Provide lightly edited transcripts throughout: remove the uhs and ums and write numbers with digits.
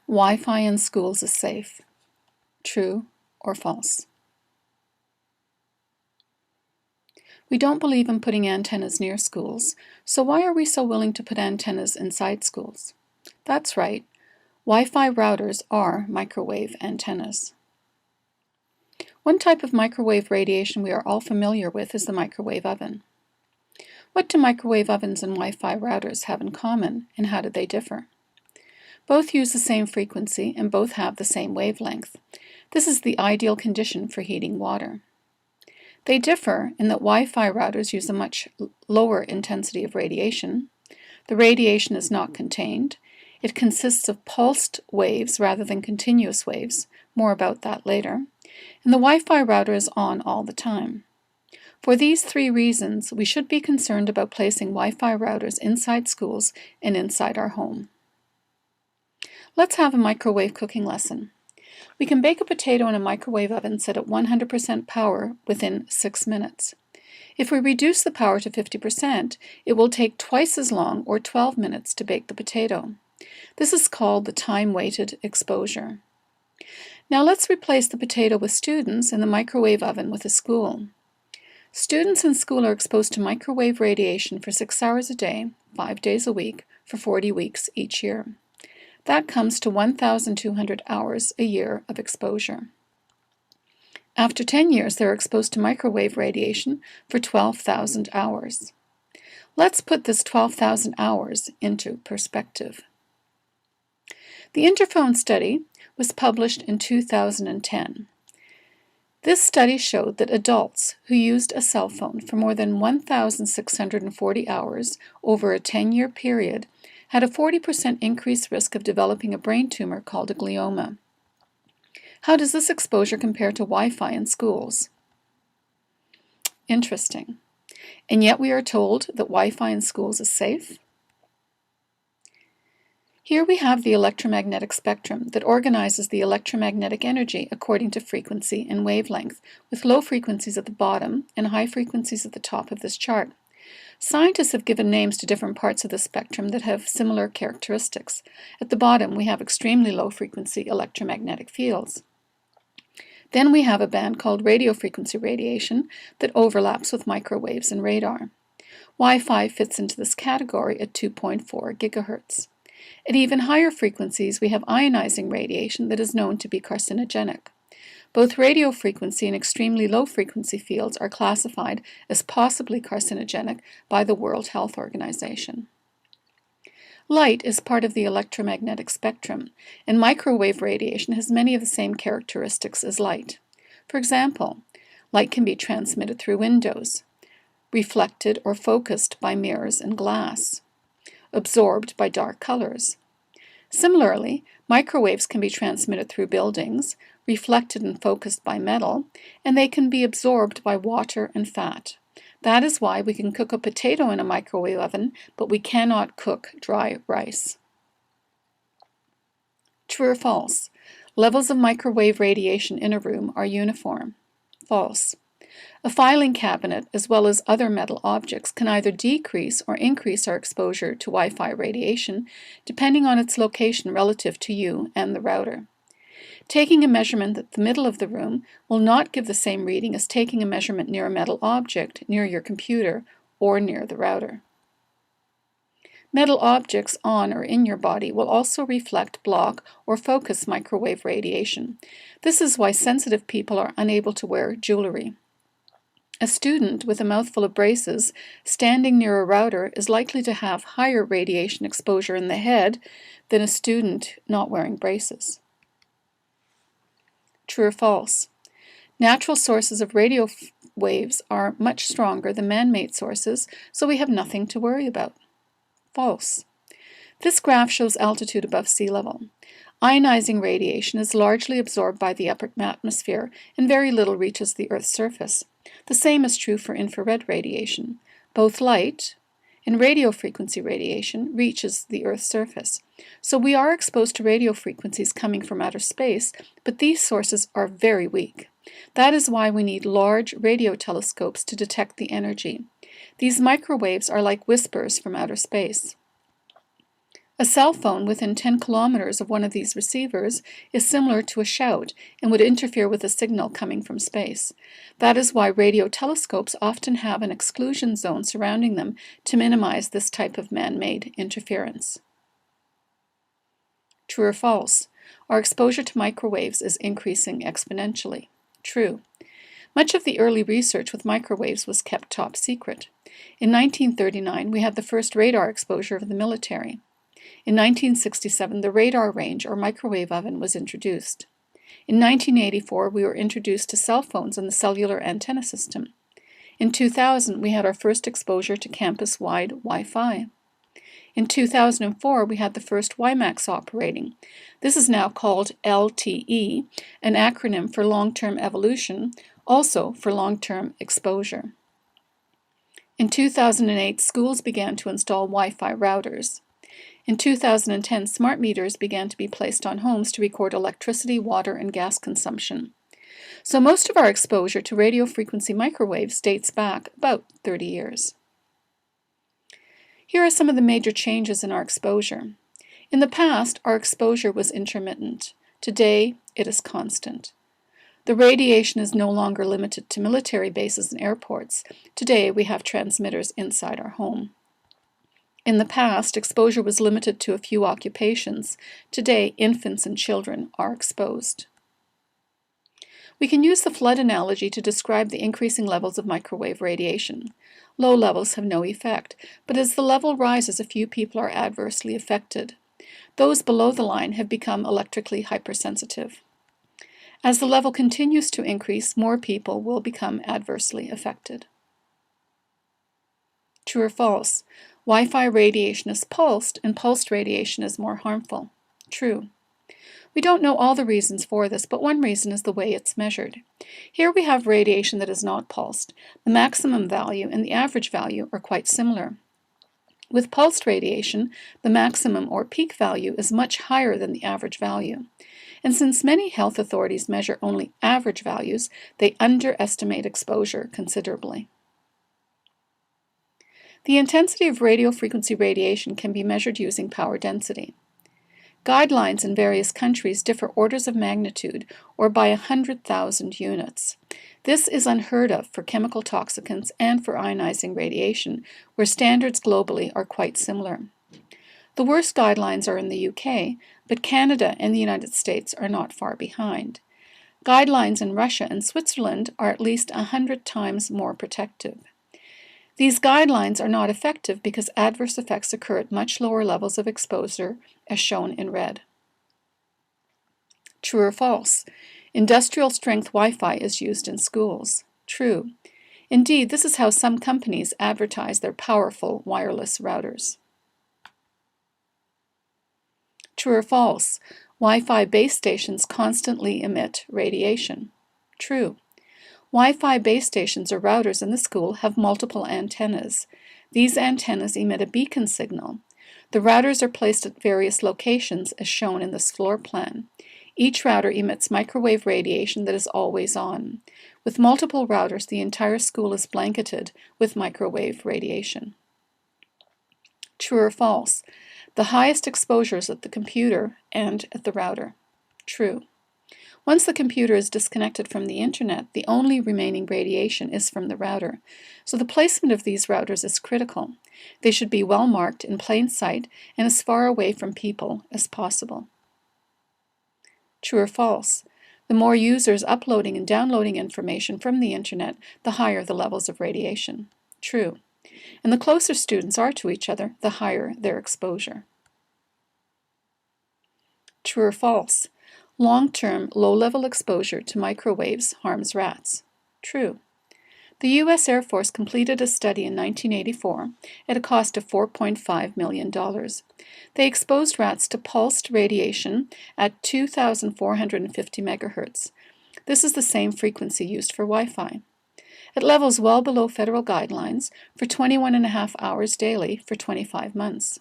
Wi-Fi in schools is safe. True or false? We don't believe in putting antennas near schools, so why are we so willing to put antennas inside schools? That's right, Wi-Fi routers are microwave antennas. One type of microwave radiation we are all familiar with is the microwave oven. What do microwave ovens and Wi-Fi routers have in common, and how do they differ? Both use the same frequency and both have the same wavelength. This is the ideal condition for heating water. They differ in that Wi-Fi routers use a much lower intensity of radiation. The radiation is not contained. It consists of pulsed waves rather than continuous waves. More about that later. And the Wi-Fi router is on all the time. For these three reasons, we should be concerned about placing Wi-Fi routers inside schools and inside our home. Let's have a microwave cooking lesson. We can bake a potato in a microwave oven set at 100% power within 6 minutes. If we reduce the power to 50%, it will take twice as long, or 12 minutes, to bake the potato. This is called the time-weighted exposure. Now let's replace the potato with students and the microwave oven with a school. Students in school are exposed to microwave radiation for 6 hours a day, 5 days a week, for 40 weeks each year. That comes to 1,200 hours a year of exposure. After 10 years, they're exposed to microwave radiation for 12,000 hours. Let's put this 12,000 hours into perspective. The Interphone study was published in 2010. This study showed that adults who used a cell phone for more than 1,640 hours over a 10-year period had a 40% increased risk of developing a brain tumor called a glioma. How does this exposure compare to Wi-Fi in schools? Interesting. And yet we are told that Wi-Fi in schools is safe? Here we have the electromagnetic spectrum that organizes the electromagnetic energy according to frequency and wavelength, with low frequencies at the bottom and high frequencies at the top of this chart. Scientists have given names to different parts of the spectrum that have similar characteristics. At the bottom, we have extremely low-frequency electromagnetic fields. Then we have a band called radio frequency radiation that overlaps with microwaves and radar. Wi-Fi fits into this category at 2.4 gigahertz. At even higher frequencies, we have ionizing radiation that is known to be carcinogenic. Both radio frequency and extremely low frequency fields are classified as possibly carcinogenic by the World Health Organization. Light is part of the electromagnetic spectrum, and microwave radiation has many of the same characteristics as light. For example, light can be transmitted through windows, reflected or focused by mirrors and glass, absorbed by dark colors. Similarly, microwaves can be transmitted through buildings, reflected and focused by metal, and they can be absorbed by water and fat. That is why we can cook a potato in a microwave oven, but we cannot cook dry rice. True or false? Levels of microwave radiation in a room are uniform. False. A filing cabinet, as well as other metal objects, can either decrease or increase our exposure to Wi-Fi radiation, depending on its location relative to you and the router. Taking a measurement at the middle of the room will not give the same reading as taking a measurement near a metal object, near your computer, or near the router. Metal objects on or in your body will also reflect, block, or focus microwave radiation. This is why sensitive people are unable to wear jewelry. A student with a mouthful of braces standing near a router is likely to have higher radiation exposure in the head than a student not wearing braces. True or false? Natural sources of radio waves are much stronger than man-made sources, so we have nothing to worry about. False. This graph shows altitude above sea level. Ionizing radiation is largely absorbed by the upper atmosphere, and very little reaches the Earth's surface. The same is true for infrared radiation. Both light and radio frequency radiation reaches the Earth's surface. So we are exposed to radio frequencies coming from outer space, but these sources are very weak. That is why we need large radio telescopes to detect the energy. These microwaves are like whispers from outer space. A cell phone within 10 kilometers of one of these receivers is similar to a shout and would interfere with a signal coming from space. That is why radio telescopes often have an exclusion zone surrounding them to minimize this type of man-made interference. True or false? Our exposure to microwaves is increasing exponentially. True. Much of the early research with microwaves was kept top secret. In 1939, we had the first radar exposure of the military. In 1967, the radar range, or microwave oven, was introduced. In 1984, we were introduced to cell phones and the cellular antenna system. In 2000, we had our first exposure to campus-wide Wi-Fi. In 2004, we had the first WiMAX operating. This is now called LTE, an acronym for long-term evolution, also for long-term exposure. In 2008, schools began to install Wi-Fi routers. In 2010, smart meters began to be placed on homes to record electricity, water, and gas consumption. So most of our exposure to radio frequency microwaves dates back about 30 years. Here are some of the major changes in our exposure. In the past, our exposure was intermittent. Today, it is constant. The radiation is no longer limited to military bases and airports. Today, we have transmitters inside our home. In the past, exposure was limited to a few occupations. Today, infants and children are exposed. We can use the flood analogy to describe the increasing levels of microwave radiation. Low levels have no effect, but as the level rises, a few people are adversely affected. Those below the line have become electrically hypersensitive. As the level continues to increase, more people will become adversely affected. True or false? Wi-Fi radiation is pulsed, and pulsed radiation is more harmful. True. We don't know all the reasons for this, but one reason is the way it's measured. Here we have radiation that is not pulsed. The maximum value and the average value are quite similar. With pulsed radiation, the maximum or peak value is much higher than the average value. And since many health authorities measure only average values, they underestimate exposure considerably. The intensity of radio frequency radiation can be measured using power density. Guidelines in various countries differ orders of magnitude, or by 100,000 units. This is unheard of for chemical toxicants and for ionizing radiation, where standards globally are quite similar. The worst guidelines are in the UK, but Canada and the United States are not far behind. Guidelines in Russia and Switzerland are at least 100 times more protective. These guidelines are not effective because adverse effects occur at much lower levels of exposure, as shown in red. True or false? Industrial strength Wi-Fi is used in schools. True. Indeed, this is how some companies advertise their powerful wireless routers. True or false? Wi-Fi base stations constantly emit radiation. True. Wi-Fi base stations or routers in the school have multiple antennas. These antennas emit a beacon signal. The routers are placed at various locations as shown in this floor plan. Each router emits microwave radiation that is always on. With multiple routers, the entire school is blanketed with microwave radiation. True or false? The highest exposure is at the computer and at the router. True. Once the computer is disconnected from the internet, the only remaining radiation is from the router. So the placement of these routers is critical. They should be well marked in plain sight and as far away from people as possible. True or false? The more users uploading and downloading information from the internet, the higher the levels of radiation. True. And the closer students are to each other, the higher their exposure. True or false? Long-term, low-level exposure to microwaves harms rats. True. The U.S. Air Force completed a study in 1984 at a cost of $4.5 million. They exposed rats to pulsed radiation at 2,450 megahertz. This is the same frequency used for Wi-Fi. At levels well below federal guidelines, for 21.5 hours daily for 25 months.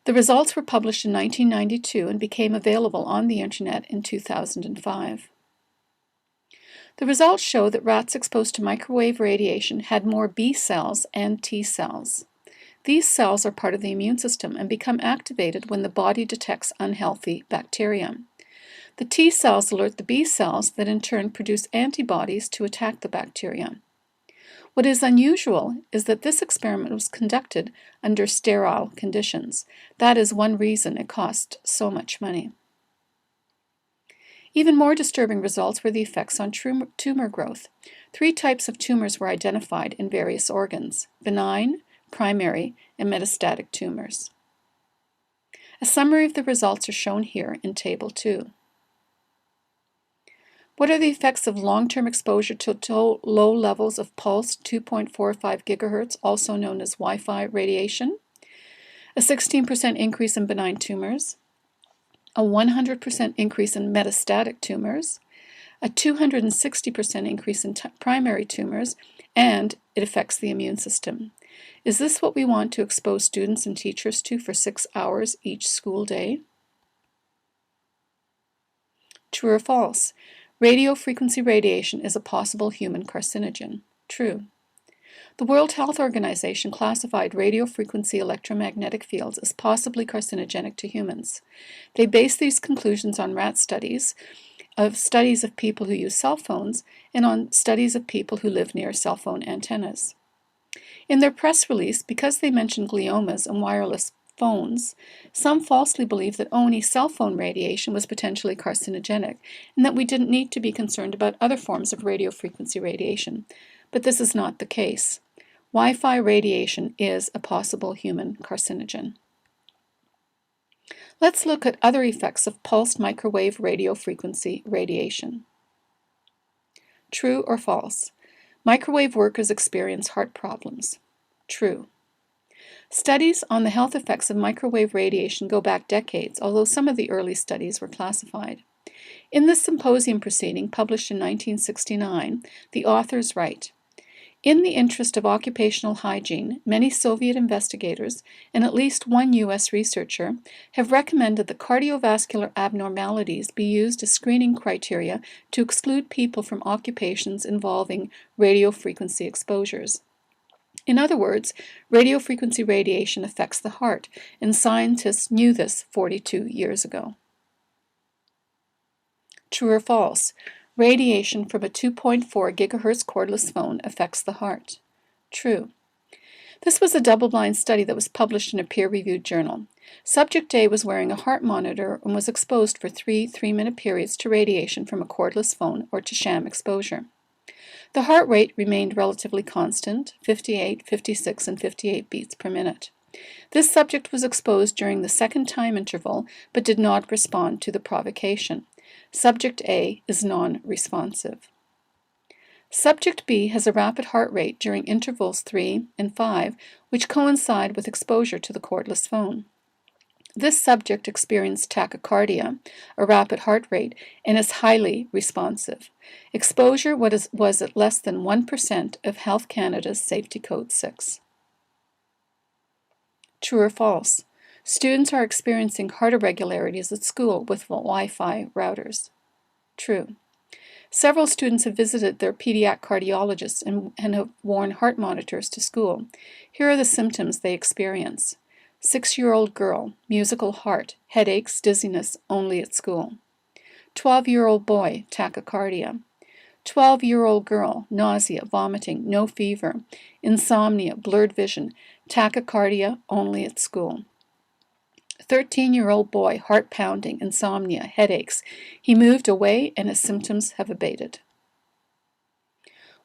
The results were published in 1992 and became available on the internet in 2005. The results show that rats exposed to microwave radiation had more B cells and T cells. These cells are part of the immune system and become activated when the body detects unhealthy bacteria. The T cells alert the B cells that in turn produce antibodies to attack the bacteria. What is unusual is that this experiment was conducted under sterile conditions. That is one reason it cost so much money. Even more disturbing results were the effects on tumor growth. 3 types of tumors were identified in various organs: benign, primary, and metastatic tumors. A summary of the results are shown here in Table 2. What are the effects of long-term exposure to low levels of pulsed 2.45 gigahertz, also known as Wi-Fi radiation? A 16% increase in benign tumors, a 100% increase in metastatic tumors, a 260% increase in primary tumors, and it affects the immune system. Is this what we want to expose students and teachers to for 6 hours each school day? True or false? Radio frequency radiation is a possible human carcinogen. True. The World Health Organization classified radio frequency electromagnetic fields as possibly carcinogenic to humans. They based these conclusions on rat studies of people who use cell phones and on studies of people who live near cell phone antennas. In their press release, because they mentioned gliomas and wireless phones, some falsely believed that only cell phone radiation was potentially carcinogenic and that we didn't need to be concerned about other forms of radio frequency radiation. But this is not the case. Wi-Fi radiation is a possible human carcinogen. Let's look at other effects of pulsed microwave radio frequency radiation. True or false? Microwave workers experience heart problems. True. Studies on the health effects of microwave radiation go back decades, although some of the early studies were classified. In this symposium proceeding, published in 1969, the authors write, "In the interest of occupational hygiene, many Soviet investigators and at least one U.S. researcher have recommended that cardiovascular abnormalities be used as screening criteria to exclude people from occupations involving radio frequency exposures." In other words, radio frequency radiation affects the heart, and scientists knew this 42 years ago. True or false? Radiation from a 2.4 gigahertz cordless phone affects the heart. True. This was a double-blind study that was published in a peer-reviewed journal. Subject A was wearing a heart monitor and was exposed for 3 3-minute periods to radiation from a cordless phone or to sham exposure. The heart rate remained relatively constant, 58, 56, and 58 beats per minute. This subject was exposed during the second time interval but did not respond to the provocation. Subject A is non-responsive. Subject B has a rapid heart rate during intervals 3 and 5, which coincide with exposure to the cordless phone. This subject experienced tachycardia, a rapid heart rate, and is highly responsive. Exposure was at less than 1% of Health Canada's Safety Code 6. True or false? Students are experiencing heart irregularities at school with Wi-Fi routers. True. Several students have visited their pediatric cardiologists and have worn heart monitors to school. Here are the symptoms they experience. 6-year-old girl, musical heart, headaches, dizziness, only at school. 12-year-old boy, tachycardia. 12-year-old girl, nausea, vomiting, no fever, insomnia, blurred vision, tachycardia, only at school. 13-year-old boy, heart pounding, insomnia, headaches. He moved away and his symptoms have abated.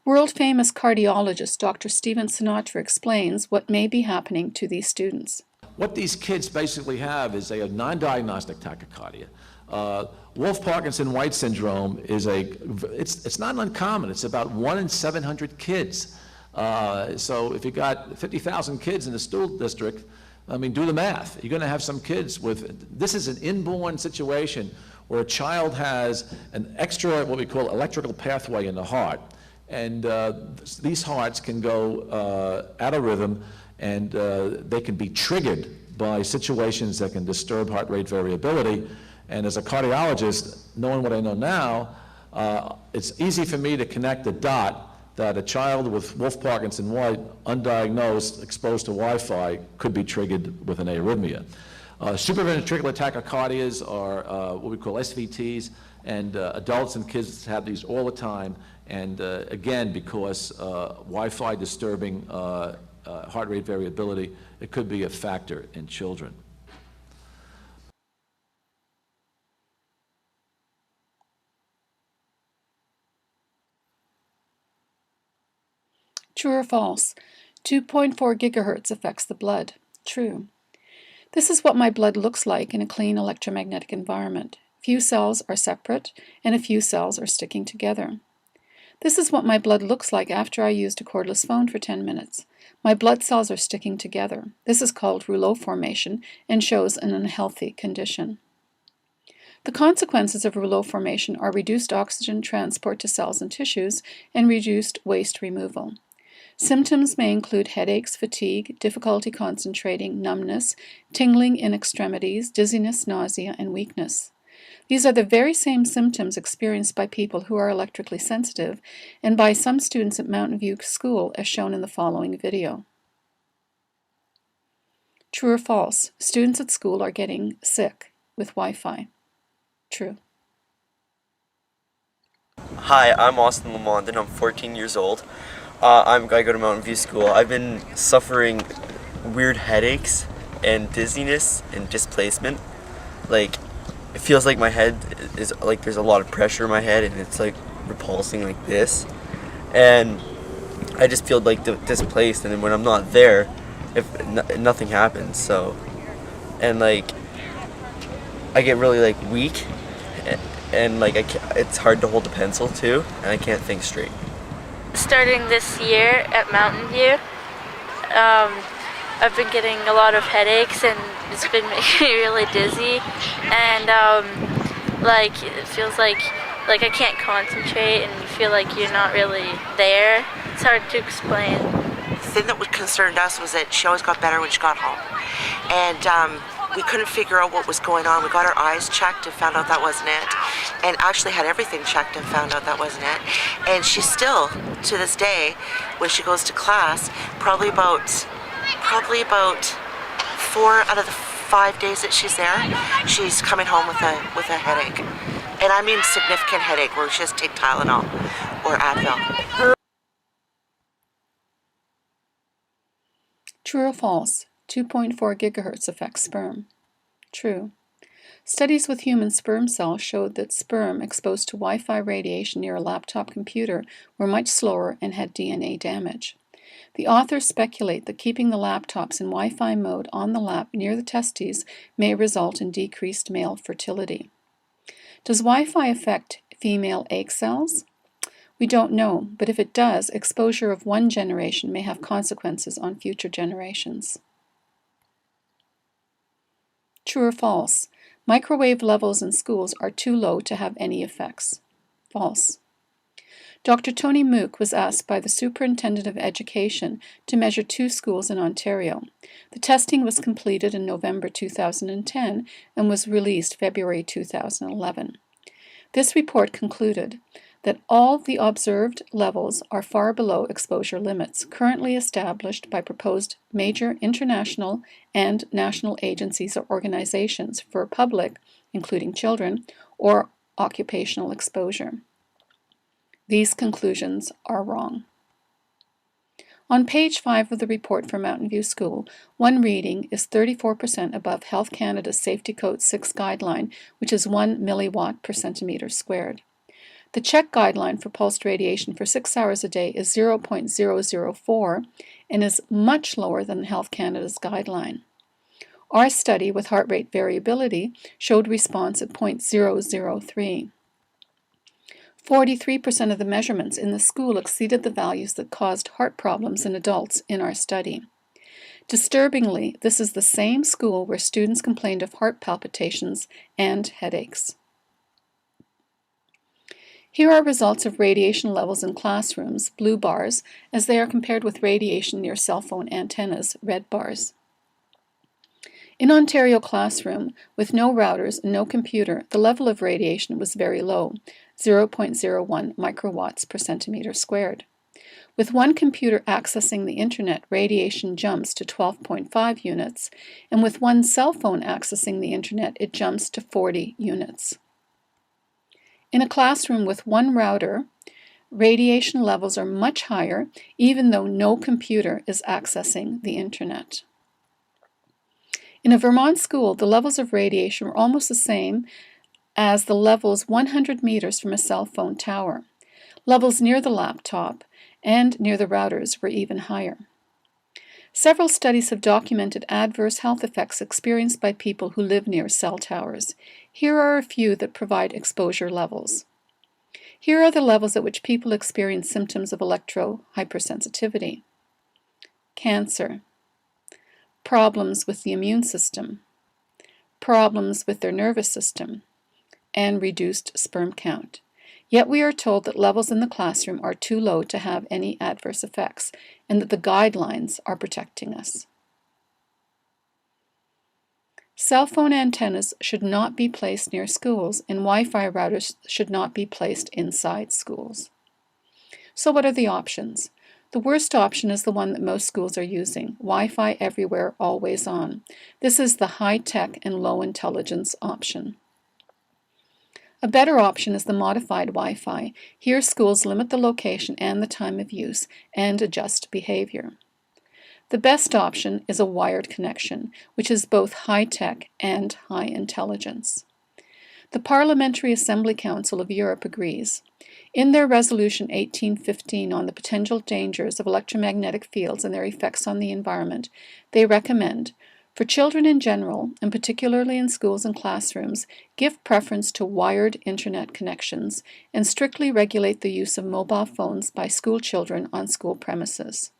World-famous cardiologist Dr. Stephen Sinatra explains what may be happening to these students. What these kids basically have is a non-diagnostic tachycardia. Wolff-Parkinson-White syndrome is it's not uncommon. It's about 1 in 700 kids. So if you got 50,000 kids in the school district, I mean, do the math. You're going to have some kids with, this is an inborn situation where a child has an extra, what we call electrical pathway in the heart. And these hearts can go out of rhythm, and they can be triggered by situations that can disturb heart rate variability. And as a cardiologist, knowing what I know now, it's easy for me to connect the dot that a child with Wolff Parkinson White, undiagnosed, exposed to Wi-Fi, could be triggered with an arrhythmia. Supraventricular tachycardias are what we call SVTs, and adults and kids have these all the time. And again, because Wi-Fi disturbing heart rate variability, it could be a factor in children. True or false? 2.4 gigahertz affects the blood. True. This is what my blood looks like in a clean electromagnetic environment. Few cells are separate, and a few cells are sticking together. This is what my blood looks like after I used a cordless phone for 10 minutes. My blood cells are sticking together. This is called rouleau formation and shows an unhealthy condition. The consequences of rouleau formation are reduced oxygen transport to cells and tissues and reduced waste removal. Symptoms may include headaches, fatigue, difficulty concentrating, numbness, tingling in extremities, dizziness, nausea, and weakness. These are the very same symptoms experienced by people who are electrically sensitive and by some students at Mountain View School, as shown in the following video. True or false? Students at school are getting sick with Wi-Fi. True. Hi, I'm Austin Lamond and I'm 14 years old. I go to Mountain View School. I've been suffering weird headaches and dizziness and displacement. Like, it feels like my head is like there's a lot of pressure in my head and it's like repulsing like this. And I just feel like displaced, and then when I'm not there, nothing happens. So, and like I get really like weak, and like it's hard to hold a pencil too, and I can't think straight. Starting this year at Mountain View, I've been getting a lot of headaches and it's been making me really dizzy, and like it feels like I can't concentrate, and you feel like you're not really there. It's hard to explain. The thing that concerned us was that she always got better when she got home, and we couldn't figure out what was going on. We got her eyes checked and found out that wasn't it, and actually had everything checked and found out that wasn't it. And she's still, to this day, when she goes to class, probably about 4 out of the 5 days that she's there, she's coming home with a headache. And I mean significant headache where she just take Tylenol or Advil. True or false? 2.4 gigahertz affects sperm. True. Studies with human sperm cells showed that sperm exposed to Wi-Fi radiation near a laptop computer were much slower and had DNA damage. The authors speculate that keeping the laptops in Wi-Fi mode on the lap near the testes may result in decreased male fertility. Does Wi-Fi affect female egg cells? We don't know, but if it does, exposure of one generation may have consequences on future generations. True or false? Microwave levels in schools are too low to have any effects. False. Dr. Tony Mook was asked by the Superintendent of Education to measure 2 schools in Ontario. The testing was completed in November 2010 and was released February 2011. This report concluded that all the observed levels are far below exposure limits currently established by proposed major international and national agencies or organizations for public, including children, or occupational exposure. These conclusions are wrong. On page 5 of the report for Mountain View School, one reading is 34% above Health Canada's Safety Code 6 guideline, which is 1 milliwatt per centimeter squared. The Czech guideline for pulsed radiation for 6 hours a day is 0.004 and is much lower than Health Canada's guideline. Our study with heart rate variability showed response at 0.003. 43% of the measurements in the school exceeded the values that caused heart problems in adults in our study. Disturbingly, this is the same school where students complained of heart palpitations and headaches. Here are results of radiation levels in classrooms, blue bars, as they are compared with radiation near cell phone antennas, red bars. In Ontario classroom, with no routers and no computer, the level of radiation was very low, 0.01 microwatts per centimeter squared. With one computer accessing the internet, radiation jumps to 12.5 units, and with one cell phone accessing the internet, it jumps to 40 units. In a classroom with one router, radiation levels are much higher, even though no computer is accessing the internet. In a Vermont school, the levels of radiation were almost the same as the levels 100 meters from a cell phone tower. Levels near the laptop and near the routers were even higher. Several studies have documented adverse health effects experienced by people who live near cell towers. Here are a few that provide exposure levels. Here are the levels at which people experience symptoms of electro-hypersensitivity: cancer, problems with the immune system, problems with their nervous system, and reduced sperm count. Yet we are told that levels in the classroom are too low to have any adverse effects, and that the guidelines are protecting us. Cell phone antennas should not be placed near schools, and Wi-Fi routers should not be placed inside schools. So what are the options? The worst option is the one that most schools are using: Wi-Fi everywhere, always on. This is the high-tech and low-intelligence option. A better option is the modified Wi-Fi. Here, schools limit the location and the time of use and adjust behavior. The best option is a wired connection, which is both high-tech and high-intelligence. The Parliamentary Assembly Council of Europe agrees. In their Resolution 1815 on the potential dangers of electromagnetic fields and their effects on the environment, they recommend, for children in general, and particularly in schools and classrooms, give preference to wired internet connections and strictly regulate the use of mobile phones by school children on school premises.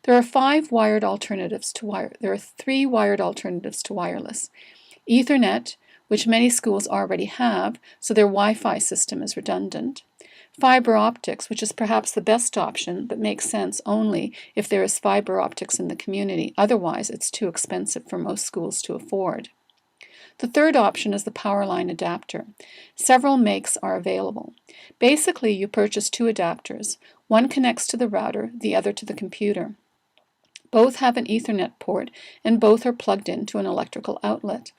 There are three wired alternatives to wireless: Ethernet, which many schools already have, so their Wi-Fi system is redundant; fiber optics, which is perhaps the best option, but makes sense only if there is fiber optics in the community. Otherwise, it's too expensive for most schools to afford. The third option is the power line adapter. Several makes are available. Basically, you purchase two adapters. One connects to the router, the other to the computer. Both have an Ethernet port, and both are plugged into an electrical outlet.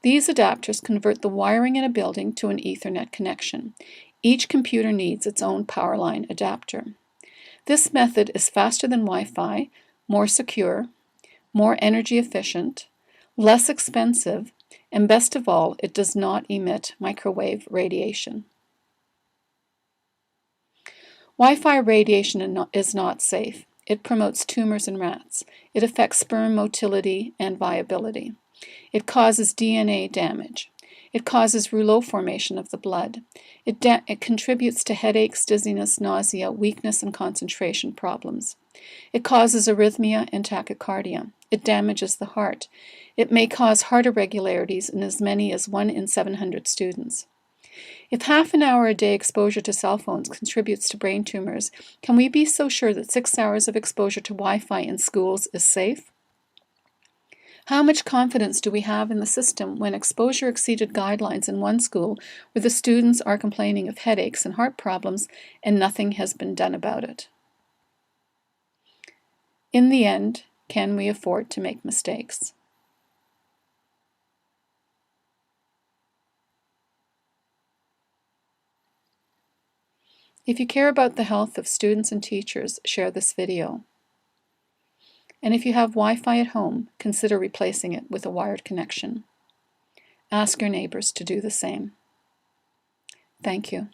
These adapters convert the wiring in a building to an Ethernet connection. Each computer needs its own power line adapter. This method is faster than Wi-Fi, more secure, more energy efficient, less expensive, and best of all, it does not emit microwave radiation. Wi-Fi radiation is not safe. It promotes tumors in rats. It affects sperm motility and viability. It causes DNA damage. It causes rouleau formation of the blood. It contributes to headaches, dizziness, nausea, weakness, and concentration problems. It causes arrhythmia and tachycardia. It damages the heart. It may cause heart irregularities in as many as 1 in 700 students. If half an hour a day exposure to cell phones contributes to brain tumors, can we be so sure that 6 hours of exposure to Wi-Fi in schools is safe? How much confidence do we have in the system when exposure exceeded guidelines in one school where the students are complaining of headaches and heart problems and nothing has been done about it? In the end, can we afford to make mistakes? If you care about the health of students and teachers, share this video. And if you have Wi-Fi at home, consider replacing it with a wired connection. Ask your neighbors to do the same. Thank you.